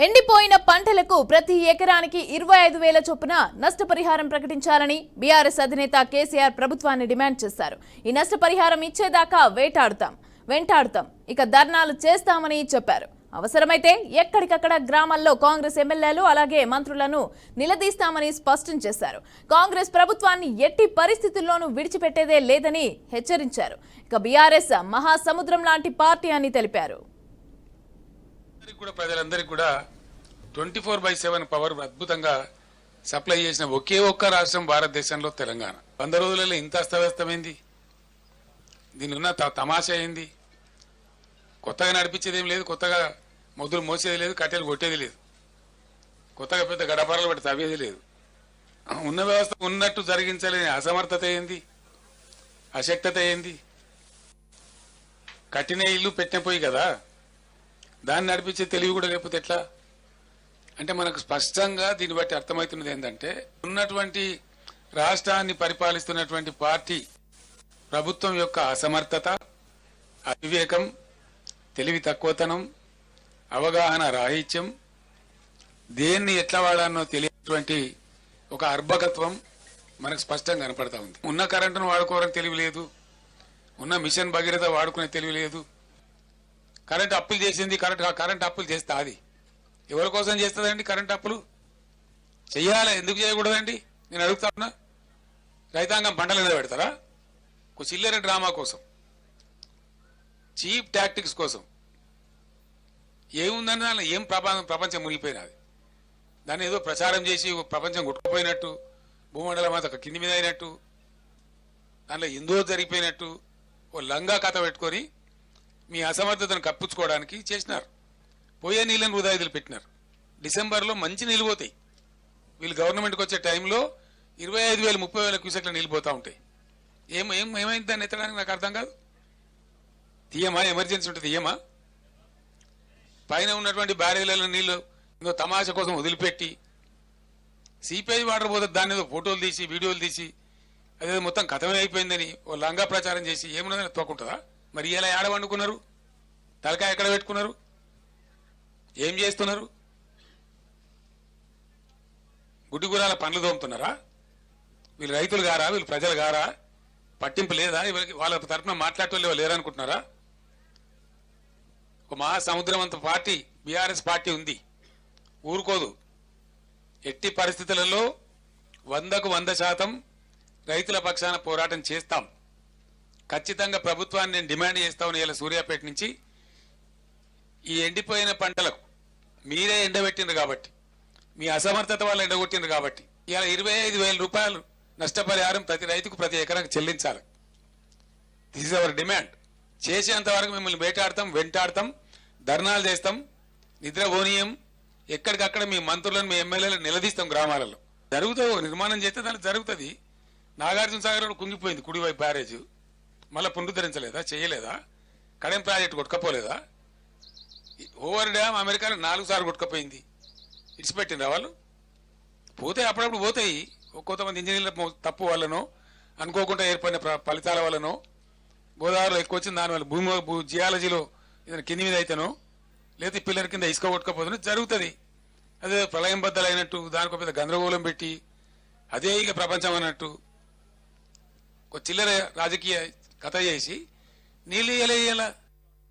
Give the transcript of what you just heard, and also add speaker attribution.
Speaker 1: ఎండిపోయిన పంటలకు ప్రతి ఎకరానికి 25,000 చొప్పున నష్టపరిహారం ప్రకటించాలని బీఆర్ఎస్ అధినేత కేసీఆర్ ప్రభుత్వాన్ని డిమాండ్ చేశారు. ఈ నష్టపరిహారం ఇచ్చేదాకా వెంటాడుతాం ఇక ధర్నాలు చేస్తామని చెప్పారు. అవసరమైతే ఎక్కడికక్కడ గ్రామాల్లో కాంగ్రెస్ ఎమ్మెల్యేలు అలాగే మంత్రులను నిలదీస్తామని స్పష్టం చేశారు. కాంగ్రెస్ ప్రభుత్వాన్ని ఎట్టి పరిస్థితుల్లోనూ విడిచిపెట్టేదే లేదని హెచ్చరించారు. ఇక బీఆర్ఎస్ మహాసముద్రం లాంటి పార్టీ అని తెలిపారు.
Speaker 2: ప్రజలందరికీ కూడా 24/7 పవర్ అద్భుతంగా సప్లై చేసిన ఒకే ఒక్క రాష్ట్రం భారతదేశంలో తెలంగాణ. 100 రోజులలో ఇంత అస్తవ్యస్తమైంది. దీని ఉన్న తమాషా ఏంది? కొత్తగా నడిపించేది ఏం లేదు, కొత్తగా మొదలు మోసేది లేదు, కట్టెలు కొట్టేది లేదు, కొత్తగా పెద్ద గడపరలు పెట్టి తవ్వేది లేదు. ఉన్న వ్యవస్థ ఉన్నట్టు జరిగించలేని అసమర్థత ఏంది, అశక్తత ఏంది? కట్టిన ఇల్లు పెట్టిన పోయి కదా, దాన్ని నడిపించే తెలివి కూడా లేకపోతే ఎట్లా? అంటే మనకు స్పష్టంగా దీన్ని బట్టి అర్థమవుతున్నది ఏంటంటే, ఉన్నటువంటి రాష్ట్రాన్ని పరిపాలిస్తున్నటువంటి పార్టీ ప్రభుత్వం యొక్క అసమర్థత, అవివేకం, తెలివి తక్కువతనం, అవగాహన రాహిత్యం, దేన్ని ఎట్లా వాడానో తెలియనటువంటి ఒక అర్భకత్వం మనకు స్పష్టంగా కనపడతా ఉంది. ఉన్న కరెంటును వాడుకోవడానికి తెలివి లేదు, ఉన్న మిషన్ భగీరథ వాడుకునే తెలివి లేదు. కరెంట్ అప్పులు చేసింది, కరెంట్ అప్పులు చేస్తా, అది ఎవరి కోసం చేస్తుందండి? కరెంట్ అప్పులు చెయ్యాలి, ఎందుకు చేయకూడదండి? నేను అడుగుతా ఉన్నా. రైతాంగం పంటల మీద పెడతారా? ఒక చిల్లర డ్రామా కోసం, చీప్ టాక్టిక్స్ కోసం. ఏముందని దానిలో ఏం ప్రపంచం మునిగిపోయినది. దాన్ని ఏదో ప్రచారం చేసి ప్రపంచం కొట్టుకుపోయినట్టు, భూమండలం అంతా కింది మీద అయినట్టు, దానిలో ఎందో జరిగిపోయినట్టు ఓ లంగా కథ పెట్టుకొని మీ అసమర్థతను కప్పించుకోవడానికి చేసినారు. పోయే నీళ్ళని వృధా పెట్టినారు. డిసెంబర్లో మంచి నీళ్ళు పోతాయి. వీళ్ళు గవర్నమెంట్కి వచ్చే టైంలో 25,000 30,000 క్యూసెక్ల నీళ్ళు పోతా ఉంటాయి. ఏమైంది దాన్ని ఎత్తడానికి నాకు అర్థం కాదు. తీయమా? ఎమర్జెన్సీ ఉంటుంది తీయమా? పైన ఉన్నటువంటి బ్యారేజ్లలో నీళ్లు ఇంకో తమాషా కోసం వదిలిపెట్టి సిపిఐ వాటర్ పోతే దాన్ని ఏదో ఫోటోలు తీసి వీడియోలు తీసి అదే మొత్తం కథమే అయిపోయిందని ఓ లంగా ప్రచారం చేసి ఏమున్నదని తోకుంటుందా? మరి ఇలా ఏడ వండుకున్నారు? తలకాయ ఎక్కడ పెట్టుకున్నారు? ఏం చేస్తున్నారు? గుడ్డిగురాల పనులు తోముతున్నారా? వీళ్ళు రైతులు గారా? వీళ్ళు ప్రజలు గారా? పట్టింపు లేదా? వాళ్ళ తరఫున మాట్లాడటం లేరనుకుంటున్నారా? ఒక మహాసముద్రం అంత పార్టీ బీఆర్ఎస్ పార్టీ ఉంది, ఊరుకోదు. ఎట్టి పరిస్థితులలో 100కు 100% రైతుల పక్షాన పోరాటం చేస్తాం. ఖచ్చితంగా ప్రభుత్వాన్ని నేను డిమాండ్ చేస్తామని ఇలా సూర్యాపేట నుంచి ఈ ఎండిపోయిన పంటలకు మీరే ఎండబెట్టిండ్రు కాబట్టి, మీ అసమర్థత వల్ల ఎండగొట్టిండ్రు కాబట్టి ఇలా 25,000 రూపాయలు నష్టపరిహారం ప్రతి రైతుకు ప్రతి ఎకరానికి చెల్లించాలి. This is our demand. చేసేంత వరకు మిమ్మల్ని వెంటాడతాం, ధర్నాలు చేస్తాం, నిద్రపోనీయం. ఎక్కడికక్కడ మీ మంత్రులను మీ ఎమ్మెల్యేలను నిలదీస్తాం. గ్రామాలలో జరుగుతుంది, నిర్మాణం చేస్తే దానికి జరుగుతుంది. నాగార్జున సాగర్ కుంగిపోయింది, కుడివైపు బ్యారేజ్, మళ్ళీ పునరుద్ధరించలేదా? చేయలేదా? కడెం ప్రాజెక్టు కొట్టుకపోలేదా? ఓవర్ డ్యామ్ అమెరికాలో 4 సార్లు కొట్టుకపోయింది. ఇడిచిపెట్టిండ్రా వాళ్ళు? పోతే అప్పుడప్పుడు పోతాయి. కొంతమంది ఇంజనీర్ల తప్పు వల్లనో, అనుకోకుండా ఏర్పడిన ఫలితాల వల్లనో, గోదావరిలో ఎక్కువ వచ్చింది దానివల్ల భూమి జియాలజీలో ఏదైనా కింది మీద అయితేనో, లేదా పిల్లల కింద ఇసుక కొట్టుకపోతుందో జరుగుతుంది. అదే ప్రళయం బద్దలైనట్టు దానికి పెద్ద గందరగోళం పెట్టి అదే ఇక ప్రపంచం అన్నట్టు ఒక చిల్లర రాజకీయ కథ చేసి నీళ్ళు ఇయ్యలే.